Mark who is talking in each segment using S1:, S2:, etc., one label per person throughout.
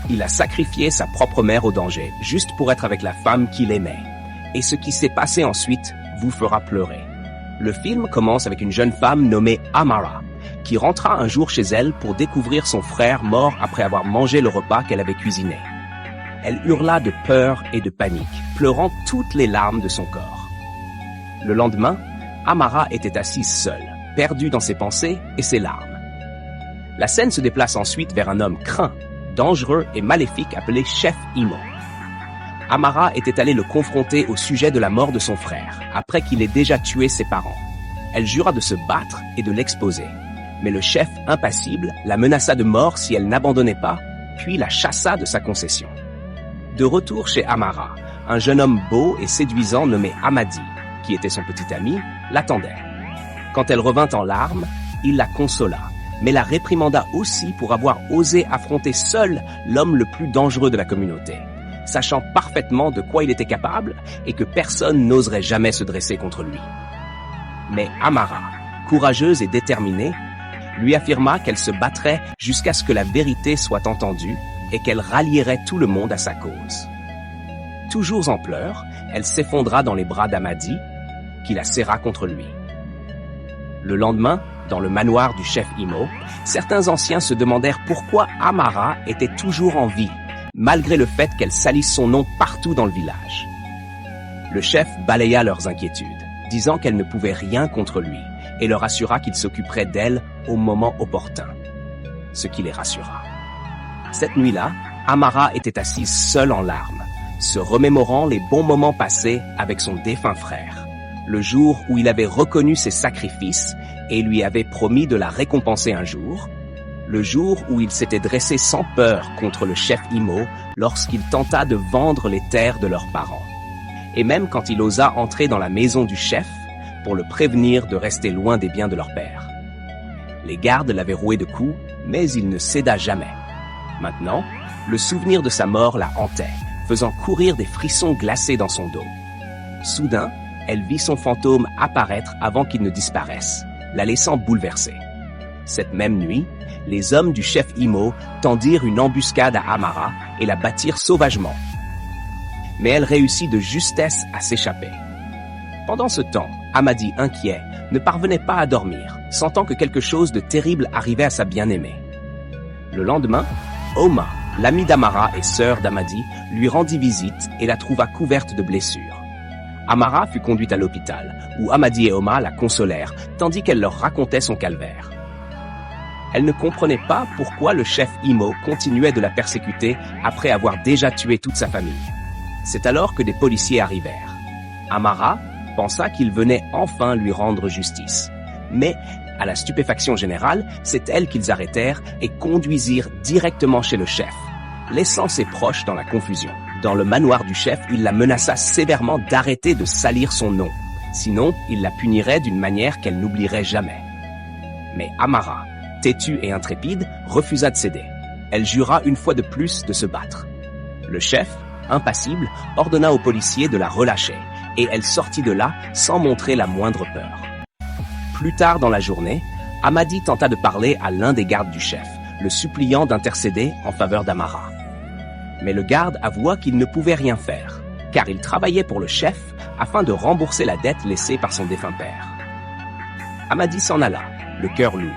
S1: Il a sacrifié sa propre mère au danger, juste pour être avec la femme qu'il aimait. Et ce qui s'est passé ensuite vous fera pleurer. Le film commence avec une jeune femme nommée Amara, qui rentra un jour chez elle pour découvrir son frère mort après avoir mangé le repas qu'elle avait cuisiné. Elle hurla de peur et de panique, pleurant toutes les larmes de son corps. Le lendemain, Amara était assise seule, perdue dans ses pensées et ses larmes. La scène se déplace ensuite vers un homme craint, dangereux et maléfique appelé Chef Imo. Amara était allée le confronter au sujet de la mort de son frère, après qu'il ait déjà tué ses parents. Elle jura de se battre et de l'exposer. Mais le chef, impassible, la menaça de mort si elle n'abandonnait pas, puis la chassa de sa concession. De retour chez Amara, un jeune homme beau et séduisant nommé Amadi, qui était son petit ami, l'attendait. Quand elle revint en larmes, il la consola, mais la réprimanda aussi pour avoir osé affronter seul l'homme le plus dangereux de la communauté, sachant parfaitement de quoi il était capable et que personne n'oserait jamais se dresser contre lui. Mais Amara, courageuse et déterminée, lui affirma qu'elle se battrait jusqu'à ce que la vérité soit entendue et qu'elle rallierait tout le monde à sa cause. Toujours en pleurs, elle s'effondra dans les bras d'Amadi, qui la serra contre lui. Le lendemain, dans le manoir du chef Imo, certains anciens se demandèrent pourquoi Amara était toujours en vie, malgré le fait qu'elle salisse son nom partout dans le village. Le chef balaya leurs inquiétudes, disant qu'elle ne pouvait rien contre lui, et leur assura qu'il s'occuperait d'elle au moment opportun, ce qui les rassura. Cette nuit-là, Amara était assise seule en larmes, se remémorant les bons moments passés avec son défunt frère, le jour où il avait reconnu ses sacrifices et lui avait promis de la récompenser un jour, le jour où il s'était dressé sans peur contre le chef Imo lorsqu'il tenta de vendre les terres de leurs parents, et même quand il osa entrer dans la maison du chef pour le prévenir de rester loin des biens de leur père. Les gardes l'avaient roué de coups, mais il ne céda jamais. Maintenant, le souvenir de sa mort la hantait, faisant courir des frissons glacés dans son dos. Soudain, elle vit son fantôme apparaître avant qu'il ne disparaisse, la laissant bouleversée. Cette même nuit, les hommes du chef Imo tendirent une embuscade à Amara et la battirent sauvagement. Mais elle réussit de justesse à s'échapper. Pendant ce temps, Amadi, inquiet, ne parvenait pas à dormir, sentant que quelque chose de terrible arrivait à sa bien-aimée. Le lendemain, Oma, l'amie d'Amara et sœur d'Amadi, lui rendit visite et la trouva couverte de blessures. Amara fut conduite à l'hôpital, où Amadi et Oma la consolèrent, tandis qu'elle leur racontait son calvaire. Elle ne comprenait pas pourquoi le chef Imo continuait de la persécuter après avoir déjà tué toute sa famille. C'est alors que des policiers arrivèrent. Amara pensa qu'ils venaient enfin lui rendre justice. Mais, à la stupéfaction générale, c'est elle qu'ils arrêtèrent et conduisirent directement chez le chef, laissant ses proches dans la confusion. Dans le manoir du chef, il la menaça sévèrement d'arrêter de salir son nom. Sinon, il la punirait d'une manière qu'elle n'oublierait jamais. Mais Amara, têtue et intrépide, refusa de céder. Elle jura une fois de plus de se battre. Le chef, impassible, ordonna aux policiers de la relâcher, et elle sortit de là sans montrer la moindre peur. Plus tard dans la journée, Amadi tenta de parler à l'un des gardes du chef, le suppliant d'intercéder en faveur d'Amara. Mais le garde avoua qu'il ne pouvait rien faire, car il travaillait pour le chef afin de rembourser la dette laissée par son défunt père. Amadi s'en alla, le cœur lourd.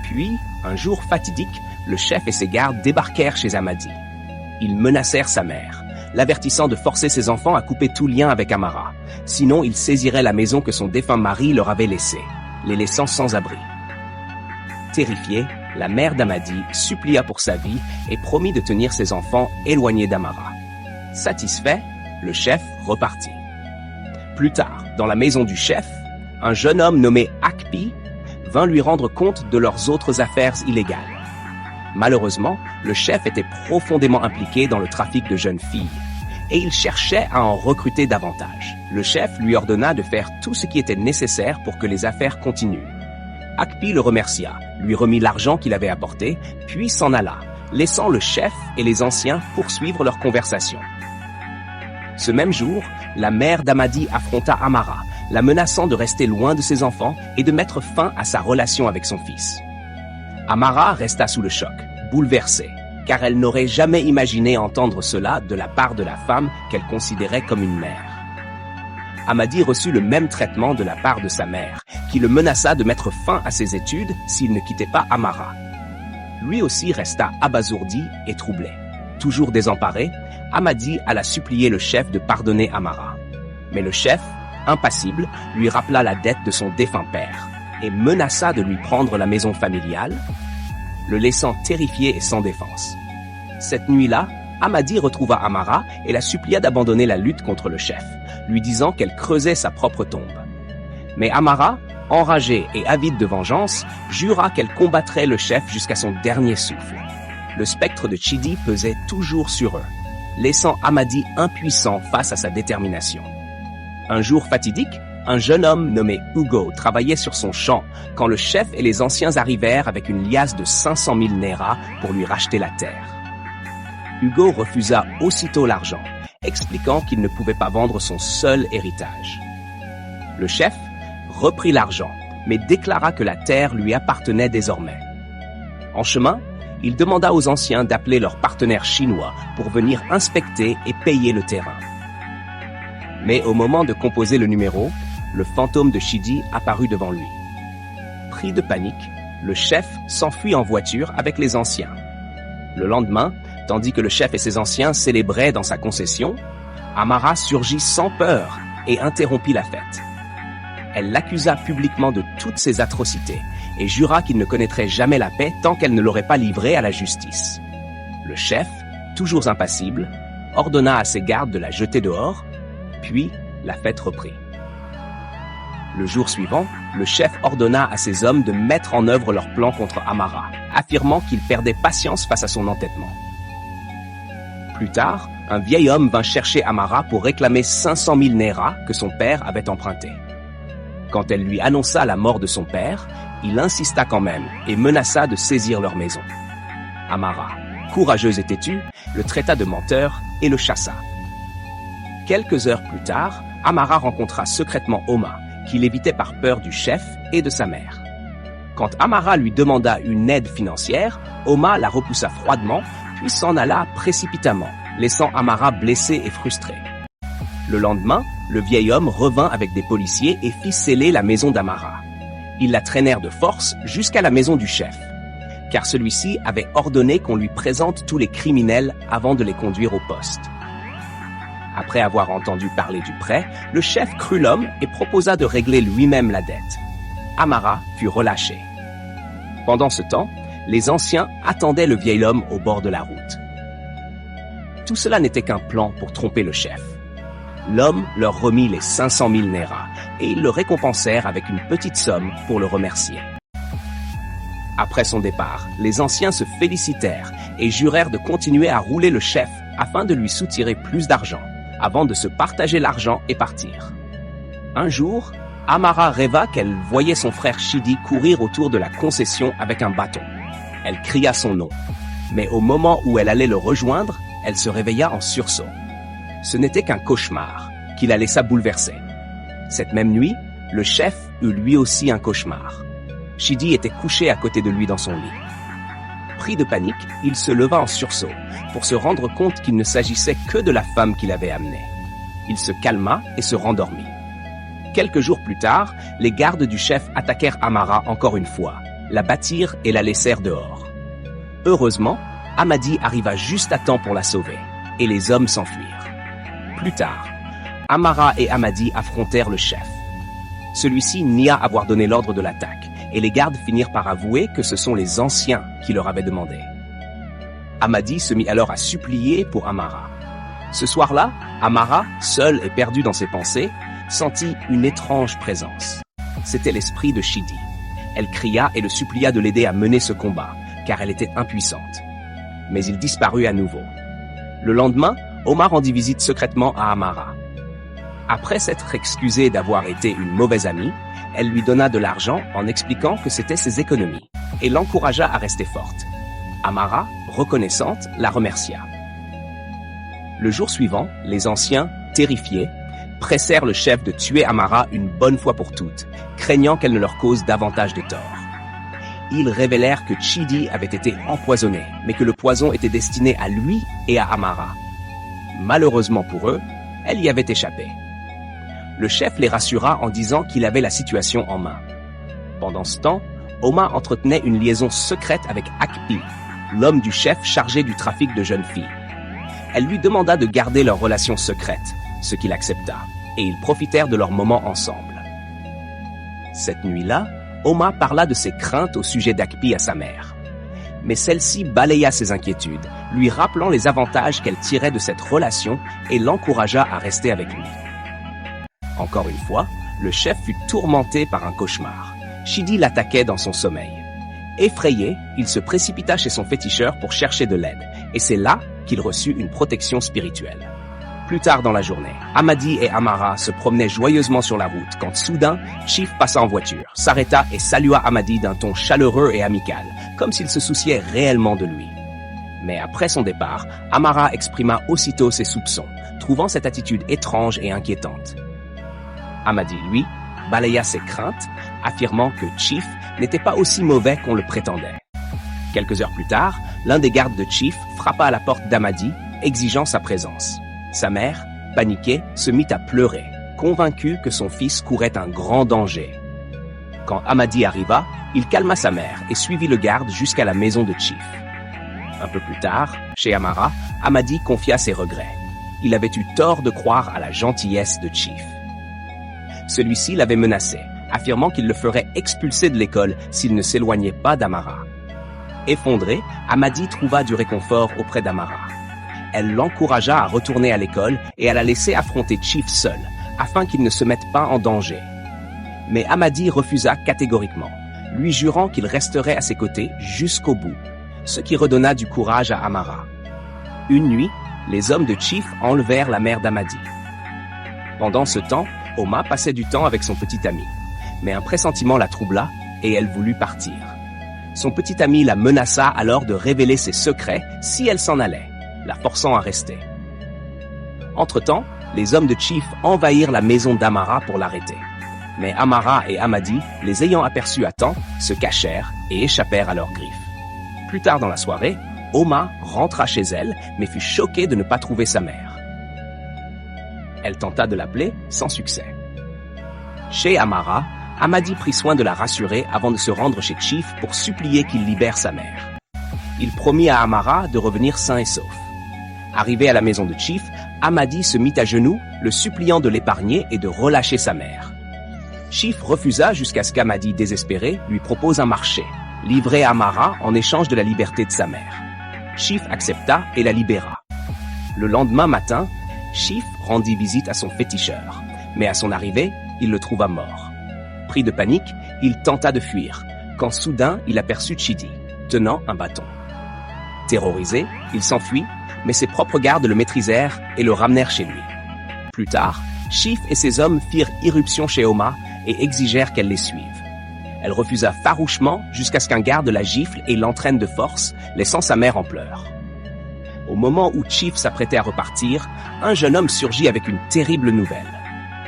S1: Puis, un jour fatidique, le chef et ses gardes débarquèrent chez Amadi. Ils menacèrent sa mère, l'avertissant de forcer ses enfants à couper tout lien avec Amara. Sinon, ils saisiraient la maison que son défunt mari leur avait laissée, les laissant sans abri. Terrifiée, la mère d'Amadi supplia pour sa vie et promit de tenir ses enfants éloignés d'Amara. Satisfait, le chef repartit. Plus tard, dans la maison du chef, un jeune homme nommé Akpi vint lui rendre compte de leurs autres affaires illégales. Malheureusement, le chef était profondément impliqué dans le trafic de jeunes filles, et il cherchait à en recruter davantage. Le chef lui ordonna de faire tout ce qui était nécessaire pour que les affaires continuent. Akpi le remercia, lui remit l'argent qu'il avait apporté, puis s'en alla, laissant le chef et les anciens poursuivre leur conversation. Ce même jour, la mère d'Amadi affronta Amara, la menaçant de rester loin de ses enfants et de mettre fin à sa relation avec son fils. Amara resta sous le choc, bouleversée. car elle n'aurait jamais imaginé entendre cela de la part de la femme qu'elle considérait comme une mère. Amadi reçut le même traitement de la part de sa mère, qui le menaça de mettre fin à ses études s'il ne quittait pas Amara. Lui aussi resta abasourdi et troublé. Toujours désemparé, Amadi alla supplier le chef de pardonner Amara. Mais le chef, impassible, lui rappela la dette de son défunt père et menaça de lui prendre la maison familiale, le laissant terrifié et sans défense. Cette nuit-là, Amadi retrouva Amara et la supplia d'abandonner la lutte contre le chef, lui disant qu'elle creusait sa propre tombe. Mais Amara, enragée et avide de vengeance, jura qu'elle combattrait le chef jusqu'à son dernier souffle. Le spectre de Chidi pesait toujours sur eux, laissant Amadi impuissant face à sa détermination. Un jour fatidique, un jeune homme nommé Hugo travaillait sur son champ quand le chef et les anciens arrivèrent avec une liasse de 500 000 Naira pour lui racheter la terre. Hugo refusa aussitôt l'argent, expliquant qu'il ne pouvait pas vendre son seul héritage. Le chef reprit l'argent, mais déclara que la terre lui appartenait désormais. En chemin, il demanda aux anciens d'appeler leurs partenaires chinois pour venir inspecter et payer le terrain. Mais au moment de composer le numéro, le fantôme de Chidi apparut devant lui. Pris de panique, le chef s'enfuit en voiture avec les anciens. Le lendemain, tandis que le chef et ses anciens célébraient dans sa concession, Amara surgit sans peur et interrompit la fête. Elle l'accusa publiquement de toutes ses atrocités et jura qu'il ne connaîtrait jamais la paix tant qu'elle ne l'aurait pas livré à la justice. Le chef, toujours impassible, ordonna à ses gardes de la jeter dehors, puis la fête reprit. Le jour suivant, le chef ordonna à ses hommes de mettre en œuvre leur plan contre Amara, affirmant qu'il perdait patience face à son entêtement. Plus tard, un vieil homme vint chercher Amara pour réclamer 500 000 Naira que son père avait empruntés. Quand elle lui annonça la mort de son père, il insista quand même et menaça de saisir leur maison. Amara, courageuse et têtue, le traita de menteur et le chassa. Quelques heures plus tard, Amara rencontra secrètement Oma, qui l'évitait par peur du chef et de sa mère. Quand Amara lui demanda une aide financière, Oma la repoussa froidement, puis s'en alla précipitamment, laissant Amara blessée et frustrée. Le lendemain, le vieil homme revint avec des policiers et fit sceller la maison d'Amara. Ils la traînèrent de force jusqu'à la maison du chef, car celui-ci avait ordonné qu'on lui présente tous les criminels avant de les conduire au poste. Après avoir entendu parler du prêt, le chef crut l'homme et proposa de régler lui-même la dette. Amara fut relâché. Pendant ce temps, les anciens attendaient le vieil homme au bord de la route. Tout cela n'était qu'un plan pour tromper le chef. L'homme leur remit les 500 000 Naira et ils le récompensèrent avec une petite somme pour le remercier. Après son départ, les anciens se félicitèrent et jurèrent de continuer à rouler le chef afin de lui soutirer plus d'argent, avant de se partager l'argent et partir. Un jour, Amara rêva qu'elle voyait son frère Chidi courir autour de la concession avec un bâton. Elle cria son nom, mais au moment où elle allait le rejoindre, elle se réveilla en sursaut. Ce n'était qu'un cauchemar qui la laissa bouleversée. Cette même nuit, le chef eut lui aussi un cauchemar. Chidi était couché à côté de lui dans son lit. Pris de panique, il se leva en sursaut pour se rendre compte qu'il ne s'agissait que de la femme qu'il avait amenée. Il se calma et se rendormit. Quelques jours plus tard, les gardes du chef attaquèrent Amara encore une fois, la battirent et la laissèrent dehors. Heureusement, Amadi arriva juste à temps pour la sauver, et les hommes s'enfuirent. Plus tard, Amara et Amadi affrontèrent le chef. Celui-ci nia avoir donné l'ordre de l'attaque, et les gardes finirent par avouer que ce sont les anciens qui leur avaient demandé. Amadi se mit alors à supplier pour Amara. Ce soir-là, Amara, seule et perdue dans ses pensées, sentit une étrange présence. C'était l'esprit de Chidi. Elle cria et le supplia de l'aider à mener ce combat, car elle était impuissante. Mais il disparut à nouveau. Le lendemain, Oma rendit visite secrètement à Amara. Après s'être excusée d'avoir été une mauvaise amie, elle lui donna de l'argent en expliquant que c'était ses économies et l'encouragea à rester forte. Amara, reconnaissante, la remercia. Le jour suivant, les anciens, terrifiés, pressèrent le chef de tuer Amara une bonne fois pour toutes, craignant qu'elle ne leur cause davantage de tort. ils révélèrent que Chidi avait été empoisonné, mais que le poison était destiné à lui et à Amara. Malheureusement pour eux, elle y avait échappé. Le chef les rassura en disant qu'il avait la situation en main. Pendant ce temps, Oma entretenait une liaison secrète avec Akpi, l'homme du chef chargé du trafic de jeunes filles. Elle lui demanda de garder leur relation secrète, ce qu'il accepta, et ils profitèrent de leur moment ensemble. Cette nuit-là, Oma parla de ses craintes au sujet d'Akpi à sa mère. Mais celle-ci balaya ses inquiétudes, lui rappelant les avantages qu'elle tirait de cette relation et l'encouragea à rester avec lui. Encore une fois, le chef fut tourmenté par un cauchemar. Chidi l'attaquait dans son sommeil. Effrayé, il se précipita chez son féticheur pour chercher de l'aide, et c'est là qu'il reçut une protection spirituelle. Plus tard dans la journée, Amadi et Amara se promenaient joyeusement sur la route quand soudain, Chief passa en voiture, s'arrêta et salua Amadi d'un ton chaleureux et amical, comme s'il se souciait réellement de lui. Mais après son départ, Amara exprima aussitôt ses soupçons, trouvant cette attitude étrange et inquiétante. Amadi, lui, balaya ses craintes, affirmant que Chief n'était pas aussi mauvais qu'on le prétendait. Quelques heures plus tard, l'un des gardes de Chief frappa à la porte d'Amadi, exigeant sa présence. Sa mère, paniquée, se mit à pleurer, convaincue que son fils courait un grand danger. Quand Amadi arriva, il calma sa mère et suivit le garde jusqu'à la maison de Chief. Un peu plus tard, chez Amara, Amadi confia ses regrets. Il avait eu tort de croire à la gentillesse de Chief. Celui-ci l'avait menacé, affirmant qu'il le ferait expulser de l'école s'il ne s'éloignait pas d'Amara. Effondré, Amadi trouva du réconfort auprès d'Amara. Elle l'encouragea à retourner à l'école et à la laisser affronter Chief seul, afin qu'il ne se mette pas en danger. Mais Amadi refusa catégoriquement, lui jurant qu'il resterait à ses côtés jusqu'au bout, ce qui redonna du courage à Amara. Une nuit, les hommes de Chief enlevèrent la mère d'Amadi. Pendant ce temps, Oma passait du temps avec son petit ami. Mais un pressentiment la troubla et elle voulut partir. Son petit ami la menaça alors de révéler ses secrets si elle s'en allait, la forçant à rester. Entre-temps, les hommes de Chief envahirent la maison d'Amara pour l'arrêter. Mais Amara et Amadi, les ayant aperçus à temps, se cachèrent et échappèrent à leurs griffes. Plus tard dans la soirée, Oma rentra chez elle, mais fut choquée de ne pas trouver sa mère. Elle tenta de l'appeler sans succès. Chez Amara, Amadi prit soin de la rassurer avant de se rendre chez Chief pour supplier qu'il libère sa mère. Il promit à Amara de revenir sain et sauf. Arrivé à la maison de Chief, Amadi se mit à genoux, le suppliant de l'épargner et de relâcher sa mère. Chief refusa jusqu'à ce qu'Amadi, désespéré, lui propose un marché, livré à Amara en échange de la liberté de sa mère. Chief accepta et la libéra. Le lendemain matin, Chief rendit visite à son féticheur, mais à son arrivée, il le trouva mort. Pris de panique, il tenta de fuir, quand soudain il aperçut Chidi, tenant un bâton. Terrorisé, il s'enfuit, mais ses propres gardes le maîtrisèrent et le ramenèrent chez lui. Plus tard, Chief et ses hommes firent irruption chez Oma et exigèrent qu'elle les suive. Elle refusa farouchement jusqu'à ce qu'un garde la gifle et l'entraîne de force, laissant sa mère en pleurs. Au moment où Chief s'apprêtait à repartir, un jeune homme surgit avec une terrible nouvelle.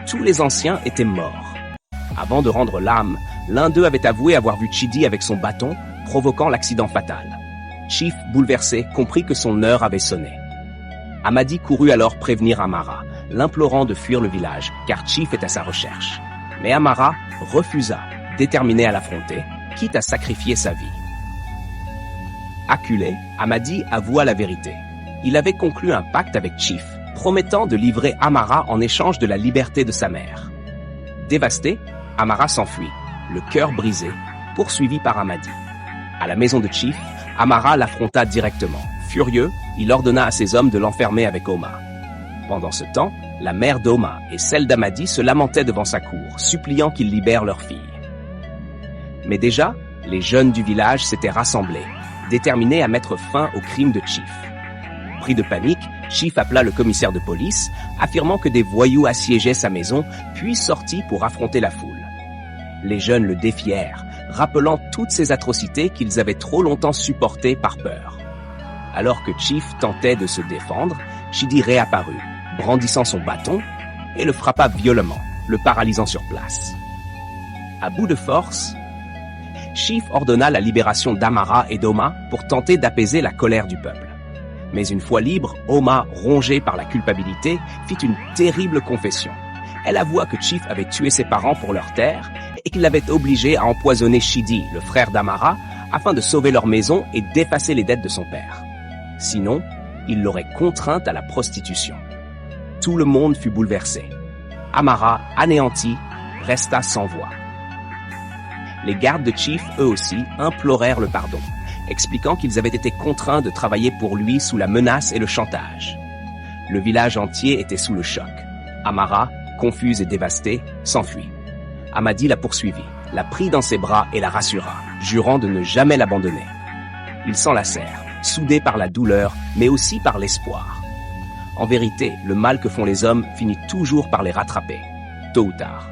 S1: Tous les anciens étaient morts. Avant de rendre l'âme, l'un d'eux avait avoué avoir vu Chidi avec son bâton, provoquant l'accident fatal. Chief, bouleversé, comprit que son heure avait sonné. Amadi courut alors prévenir Amara, l'implorant de fuir le village, car Chief est à sa recherche. Mais Amara refusa, déterminée à l'affronter, quitte à sacrifier sa vie. Acculé, Amadi avoua la vérité. Il avait conclu un pacte avec Chief, promettant de livrer Amara en échange de la liberté de sa mère. Dévasté, Amara s'enfuit, le cœur brisé, poursuivi par Amadi. À la maison de Chief, Amara l'affronta directement. Furieux, il ordonna à ses hommes de l'enfermer avec Oma. Pendant ce temps, la mère d'Oma et celle d'Amadi se lamentaient devant sa cour, suppliant qu'il libère leur fille. Mais déjà, les jeunes du village s'étaient rassemblés, déterminés à mettre fin au crime de Chief. Pris de panique, Chief appela le commissaire de police, affirmant que des voyous assiégeaient sa maison, puis sortit pour affronter la foule. Les jeunes le défièrent, rappelant toutes ces atrocités qu'ils avaient trop longtemps supportées par peur. Alors que Chief tentait de se défendre, Chidi réapparut, brandissant son bâton, et le frappa violemment, le paralysant sur place. À bout de force, Chief ordonna la libération d'Amara et d'Oma pour tenter d'apaiser la colère du peuple. Mais une fois libre, Oma, rongée par la culpabilité, fit une terrible confession. Elle avoua que Chief avait tué ses parents pour leur terre et qu'il l'avait obligé à empoisonner Shidi, le frère d'Amara, afin de sauver leur maison et d'effacer les dettes de son père. Sinon, il l'aurait contrainte à la prostitution. Tout le monde fut bouleversé. Amara, anéanti, resta sans voix. Les gardes de Chief, eux aussi, implorèrent le pardon, expliquant qu'ils avaient été contraints de travailler pour lui sous la menace et le chantage. Le village entier était sous le choc. Amara, confuse et dévastée, s'enfuit. Amadi la poursuivit, la prit dans ses bras et la rassura, jurant de ne jamais l'abandonner. Ils s'enlacèrent, soudés par la douleur, mais aussi par l'espoir. En vérité, le mal que font les hommes finit toujours par les rattraper, tôt ou tard.